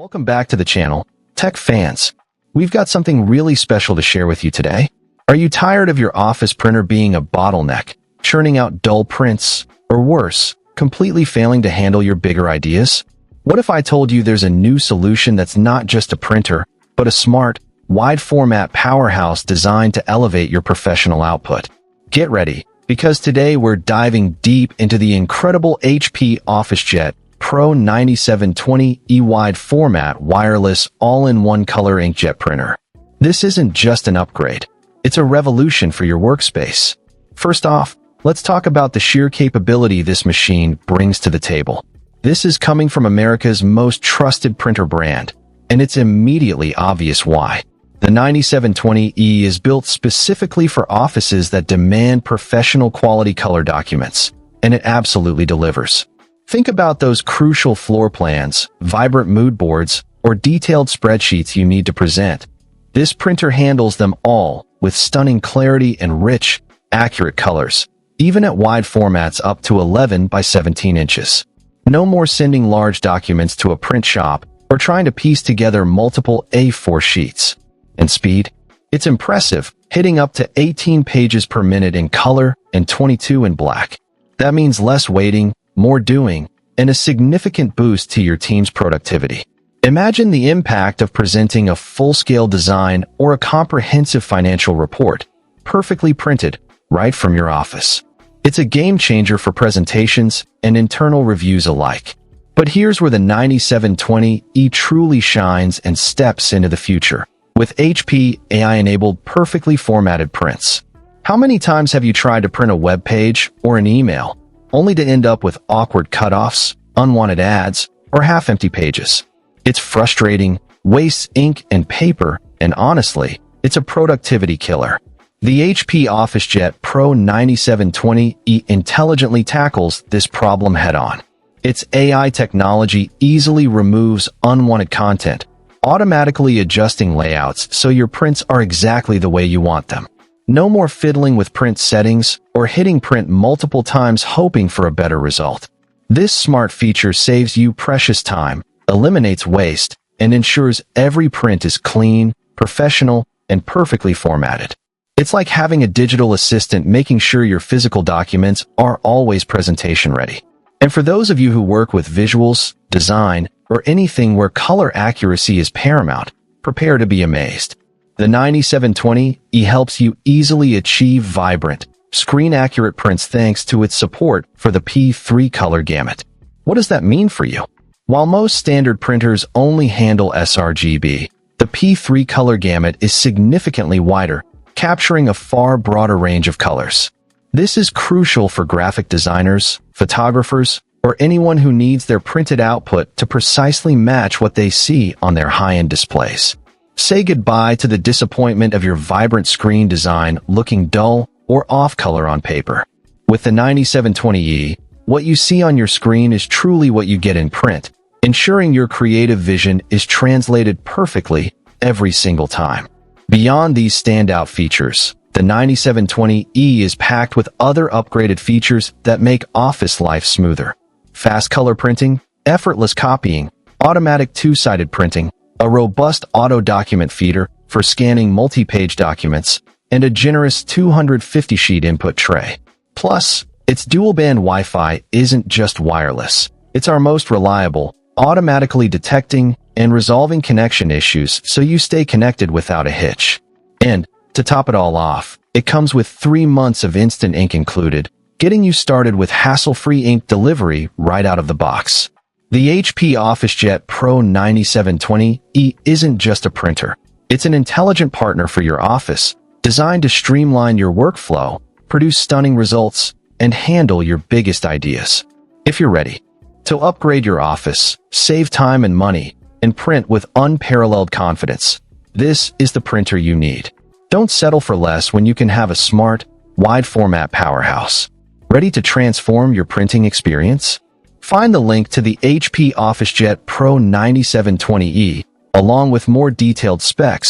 Welcome back to the channel, tech fans. We've got something really special to share with you today. Are you tired of your office printer being a bottleneck, churning out dull prints, or worse, completely failing to handle your bigger ideas? What if I told you there's a new solution that's not just a printer, but a smart, wide-format powerhouse designed to elevate your professional output? Get ready, because today we're diving deep into the incredible HP OfficeJet Pro 9720E wide format wireless all-in-one color inkjet printer. This isn't just an upgrade. It's a revolution for your workspace. First off, let's talk about the sheer capability this machine brings to the table. This is coming from America's most trusted printer brand, and it's immediately obvious why. The 9720E is built specifically for offices that demand professional quality color documents, and it absolutely delivers. Think about those crucial floor plans, vibrant mood boards, or detailed spreadsheets you need to present. This printer handles them all with stunning clarity and rich, accurate colors, even at wide formats up to 11 by 17 inches. No more sending large documents to a print shop or trying to piece together multiple A4 sheets. And speed? It's impressive, hitting up to 18 pages per minute in color and 22 in black. That means less waiting, more doing, and a significant boost to your team's productivity. Imagine the impact of presenting a full-scale design or a comprehensive financial report, perfectly printed, right from your office. It's a game-changer for presentations and internal reviews alike. But here's where the 9720E truly shines and steps into the future, with HP AI-enabled perfectly formatted prints. How many times have you tried to print a web page or an email, only to end up with awkward cutoffs, unwanted ads, or half-empty pages? It's frustrating, wastes ink and paper, and honestly, it's a productivity killer. The HP OfficeJet Pro 9720E intelligently tackles this problem head-on. Its AI technology easily removes unwanted content, automatically adjusting layouts so your prints are exactly the way you want them. No more fiddling with print settings or hitting print multiple times hoping for a better result. This smart feature saves you precious time, eliminates waste, and ensures every print is clean, professional, and perfectly formatted. It's like having a digital assistant making sure your physical documents are always presentation ready. And for those of you who work with visuals, design, or anything where color accuracy is paramount, prepare to be amazed. The 9720E helps you easily achieve vibrant, screen-accurate prints thanks to its support for the P3 color gamut. What does that mean for you? While most standard printers only handle sRGB, the P3 color gamut is significantly wider, capturing a far broader range of colors. This is crucial for graphic designers, photographers, or anyone who needs their printed output to precisely match what they see on their high-end displays. Say goodbye to the disappointment of your vibrant screen design looking dull or off-color on paper. With the 9720E, what you see on your screen is truly what you get in print, ensuring your creative vision is translated perfectly every single time. Beyond these standout features, the 9720E is packed with other upgraded features that make office life smoother. Fast color printing, effortless copying, automatic two-sided printing, a robust auto-document feeder for scanning multi-page documents, and a generous 250-sheet input tray. Plus, its dual-band Wi-Fi isn't just wireless. It's our most reliable, automatically detecting and resolving connection issues so you stay connected without a hitch. And, to top it all off, it comes with 3 months of instant ink included, getting you started with hassle-free ink delivery right out of the box. The HP OfficeJet Pro 9720E isn't just a printer. It's an intelligent partner for your office, designed to streamline your workflow, produce stunning results, and handle your biggest ideas. If you're ready to upgrade your office, save time and money, and print with unparalleled confidence, this is the printer you need. Don't settle for less when you can have a smart, wide-format powerhouse. Ready to transform your printing experience? Find the link to the HP OfficeJet Pro 9720E, along with more detailed specs,